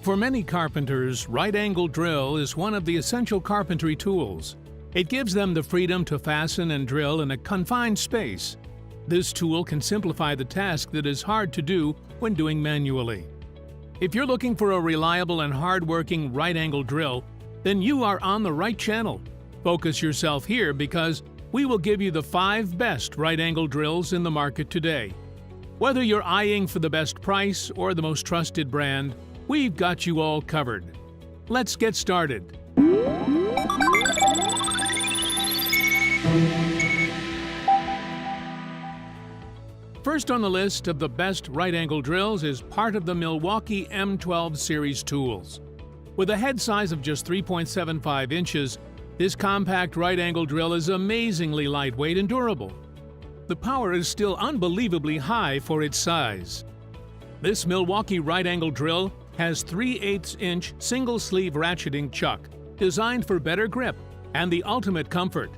For many carpenters, right-angle drill is one of the essential carpentry tools. It gives them the freedom to fasten and drill in a confined space. This tool can simplify the task that is hard to do when doing manually. If you're looking for a reliable and hard-working right-angle drill, then you are on the right channel. Focus yourself here because we will give you the 5 best right-angle drills in the market today. Whether you're eyeing for the best price or the most trusted brand, we've got you all covered. Let's get started. First on the list of the best right-angle drills is part of the Milwaukee M12 series tools. With a head size of just 3.75 inches, this compact right-angle drill is amazingly lightweight and durable. The power is still unbelievably high for its size. This Milwaukee right-angle drill has 3/8-inch single-sleeve ratcheting chuck, designed for better grip and the ultimate comfort.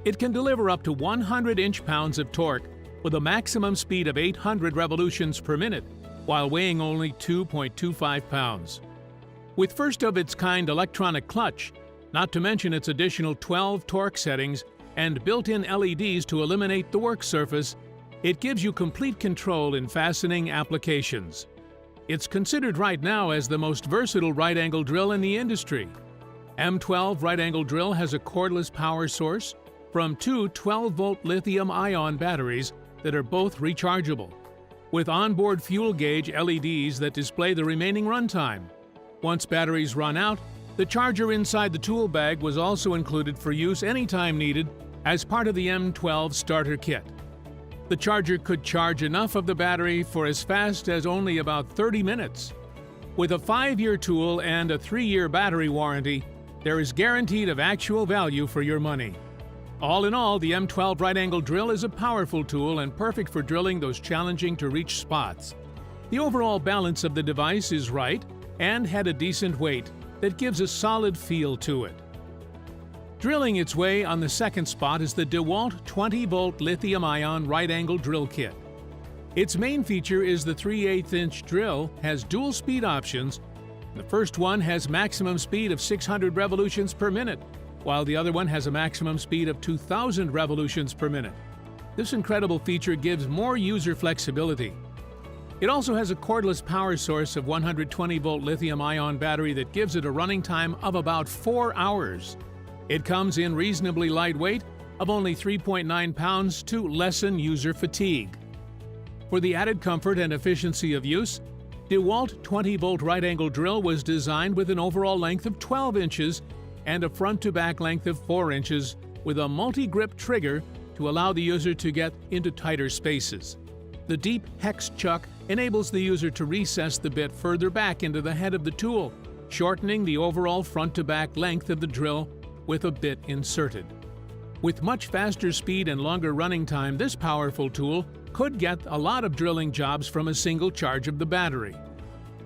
It can deliver up to 100 inch-pounds of torque with a maximum speed of 800 revolutions per minute, while weighing only 2.25 pounds. With first-of-its-kind electronic clutch, not to mention its additional 12 torque settings and built-in LEDs to illuminate the work surface, it gives you complete control in fastening applications. It's considered right now as the most versatile right-angle drill in the industry. M12 right-angle drill has a cordless power source from 2 12-volt lithium-ion batteries that are both rechargeable, with onboard fuel gauge LEDs that display the remaining runtime. Once batteries run out, the charger inside the tool bag was also included for use anytime needed as part of the M12 starter kit. The charger could charge enough of the battery for as fast as only about 30 minutes. With a 5-year tool and a 3-year battery warranty, there is guaranteed of actual value for your money. All in all, the M12 right-angle drill is a powerful tool and perfect for drilling those challenging-to-reach spots. The overall balance of the device is right and had a decent weight that gives a solid feel to it. Drilling its way on the second spot is the DeWalt 20-volt lithium-ion right-angle drill kit. Its main feature is the 3/8-inch drill has dual speed options. The first one has maximum speed of 600 revolutions per minute, while the other one has a maximum speed of 2,000 revolutions per minute. This incredible feature gives more user flexibility. It also has a cordless power source of 120-volt lithium-ion battery that gives it a running time of about 4 hours. It comes in reasonably lightweight of only 3.9 pounds to lessen user fatigue. For the added comfort and efficiency of use, DeWalt 20-volt right-angle drill was designed with an overall length of 12 inches and a front-to-back length of 4 inches with a multi-grip trigger to allow the user to get into tighter spaces. The deep hex chuck enables the user to recess the bit further back into the head of the tool, shortening the overall front-to-back length of the drill with a bit inserted. With much faster speed and longer running time, this powerful tool could get a lot of drilling jobs from a single charge of the battery.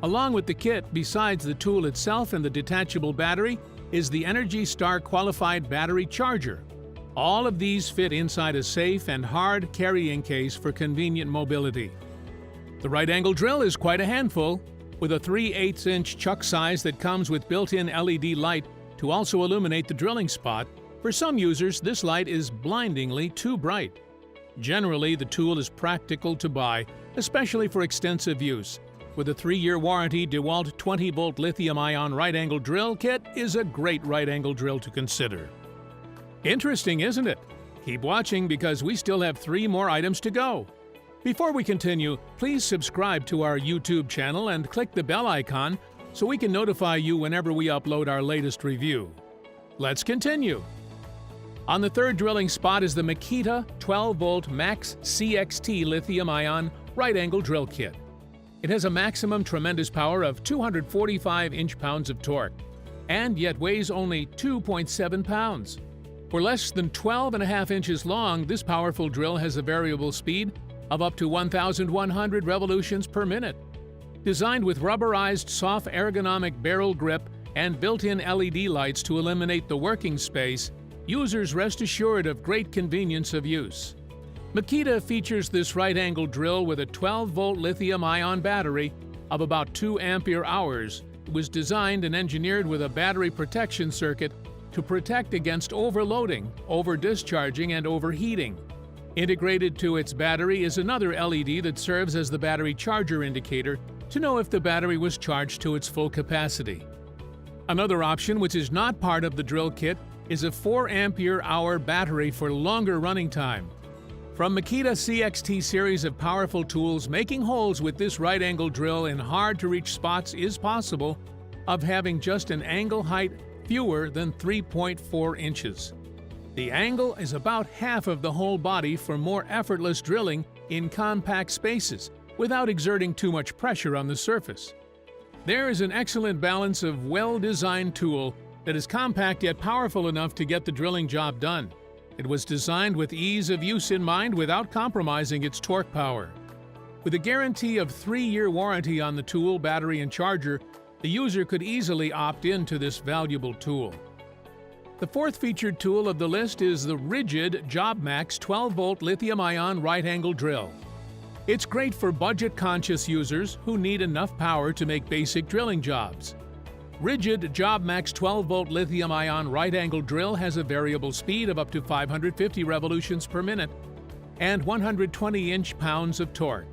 Along with the kit, besides the tool itself and the detachable battery, is the Energy Star qualified battery charger. All of these fit inside a safe and hard carrying case for convenient mobility. The right-angle drill is quite a handful, with a 3/8-inch chuck size that comes with built-in LED light to also illuminate the drilling spot. For some users, this light is blindingly too bright. Generally, the tool is practical to buy, especially for extensive use. With a 3-year warranty, DeWalt 20-volt lithium-ion right-angle drill kit is a great right-angle drill to consider. Interesting, isn't it? Keep watching because we still have 3 more items to go. Before we continue, please subscribe to our YouTube channel and click the bell icon so we can notify you whenever we upload our latest review. Let's continue. On the third drilling spot is the Makita 12-volt Max CXT lithium-ion right-angle drill kit. It has a maximum tremendous power of 245 inch-pounds of torque, and yet weighs only 2.7 pounds. For less than 12.5 inches long, this powerful drill has a variable speed of up to 1,100 revolutions per minute. Designed with rubberized soft ergonomic barrel grip and built-in LED lights to eliminate the working space, users rest assured of great convenience of use. Makita features this right-angle drill with a 12-volt lithium-ion battery of about 2 ampere-hours It was designed and engineered with a battery protection circuit to protect against overloading, over-discharging, and overheating. Integrated to its battery is another LED that serves as the battery charger indicator to know if the battery was charged to its full capacity. Another option, which is not part of the drill kit, is a 4 ampere-hour battery for longer running time. From Makita CXT series of powerful tools, making holes with this right-angle drill in hard-to-reach spots is possible of having just an angle height fewer than 3.4 inches. The angle is about half of the whole body for more effortless drilling in compact spaces without exerting too much pressure on the surface. There is an excellent balance of well-designed tool that is compact yet powerful enough to get the drilling job done. It was designed with ease of use in mind without compromising its torque power. With a guarantee of 3-year warranty on the tool, battery, and charger, the user could easily opt into this valuable tool. The fourth featured tool of the list is the Rigid JobMax 12-volt lithium-ion right-angle drill. It's great for budget-conscious users who need enough power to make basic drilling jobs. Rigid JobMax 12-volt lithium-ion right-angle drill has a variable speed of up to 550 revolutions per minute and 120 inch-pounds of torque.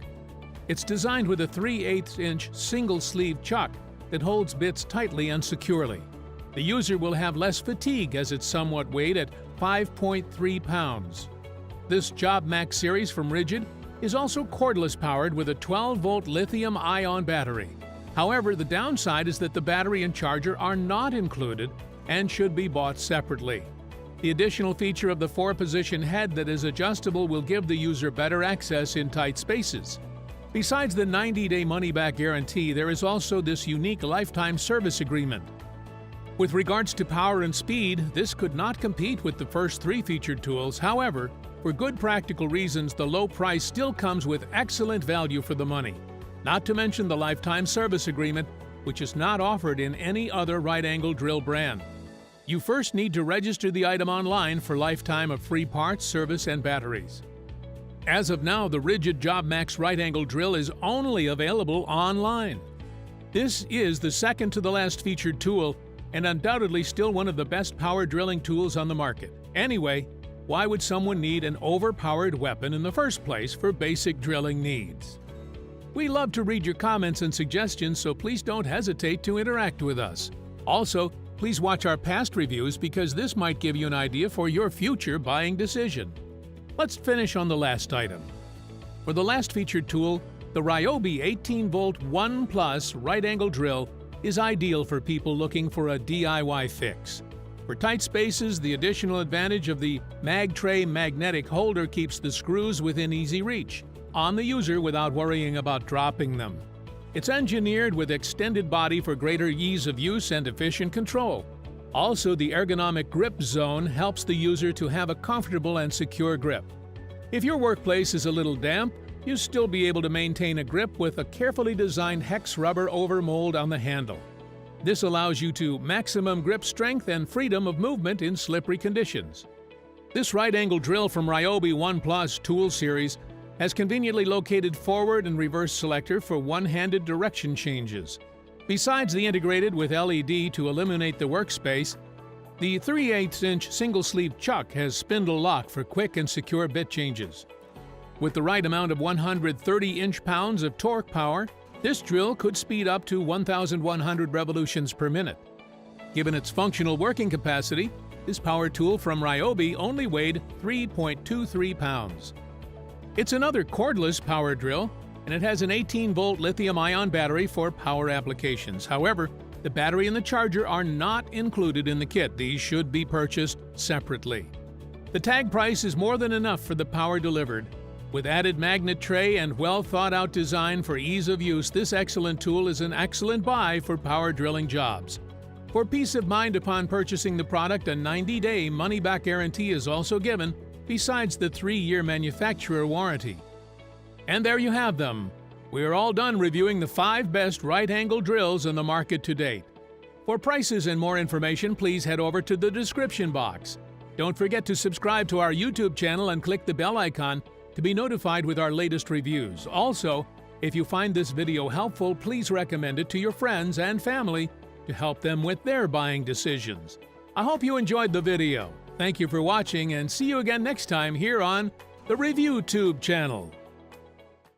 It's designed with a 3/8-inch single-sleeve chuck that holds bits tightly and securely. The user will have less fatigue as it's somewhat weighed at 5.3 pounds. This JobMax series from Rigid is also cordless powered with a 12-volt lithium-ion battery. However, the downside is that the battery and charger are not included and should be bought separately. The additional feature of the 4-position head that is adjustable will give the user better access in tight spaces. Besides the 90-day money-back guarantee, there is also this unique lifetime service agreement. With regards to power and speed, this could not compete with the first 3 featured tools. However, for good practical reasons, the low price still comes with excellent value for the money. Not to mention the lifetime service agreement, which is not offered in any other right-angle drill brand. You first need to register the item online for lifetime of free parts, service, and batteries. As of now, the Rigid JobMax right-angle drill is only available online. This is the second to the last featured tool and undoubtedly still one of the best power drilling tools on the market. Anyway, why would someone need an overpowered weapon in the first place for basic drilling needs? We love to read your comments and suggestions, so please don't hesitate to interact with us. Also, please watch our past reviews because this might give you an idea for your future buying decision. Let's finish on the last item. For the last featured tool, the Ryobi 18-volt 1 Plus right-angle drill is ideal for people looking for a DIY fix. For tight spaces, the additional advantage of the MagTray magnetic holder keeps the screws within easy reach on the user without worrying about dropping them. It's engineered with extended body for greater ease of use and efficient control. Also, the ergonomic grip zone helps the user to have a comfortable and secure grip. If your workplace is a little damp, you'll still be able to maintain a grip with a carefully designed hex rubber overmold on the handle. This allows you to maximum grip strength and freedom of movement in slippery conditions. This right-angle drill from Ryobi 1 Plus tool series has conveniently located forward and reverse selector for one-handed direction changes. Besides the integrated with LED to illuminate the workspace, the 3/8-inch single-sleeve chuck has spindle lock for quick and secure bit changes. With the right amount of 130 inch-pounds of torque power, this drill could speed up to 1,100 revolutions per minute. Given its functional working capacity, this power tool from Ryobi only weighed 3.23 pounds. It's another cordless power drill, and it has an 18-volt lithium-ion battery for power applications. However, the battery and the charger are not included in the kit. These should be purchased separately. The tag price is more than enough for the power delivered. With added magnet tray and well-thought-out design for ease of use, this excellent tool is an excellent buy for power drilling jobs. For peace of mind upon purchasing the product, a 90-day money-back guarantee is also given, besides the 3-year manufacturer warranty. And there you have them. We are all done reviewing the 5 best right-angle drills in the market to date. For prices and more information, please head over to the description box. Don't forget to subscribe to our YouTube channel and click the bell icon to be notified with our latest reviews. Also, If you find this video helpful, please recommend it to your friends and family to help them with their buying decisions. I hope you enjoyed the video. Thank you for watching and see you again next time here on the ReviewTube channel.